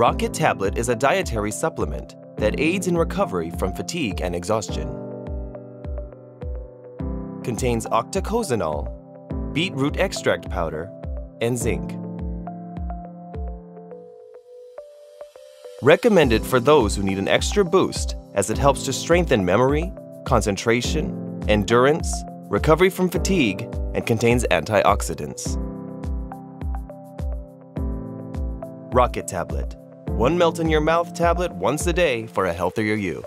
Rocket Tablet is a dietary supplement that aids in recovery from fatigue and exhaustion. Contains octacosanol, beetroot extract powder, and zinc. Recommended for those who need an extra boost as it helps to strengthen memory, concentration, endurance, recovery from fatigue, and contains antioxidants. Rocket Tablet. One melt-in-your-mouth tablet once a day for a healthier you.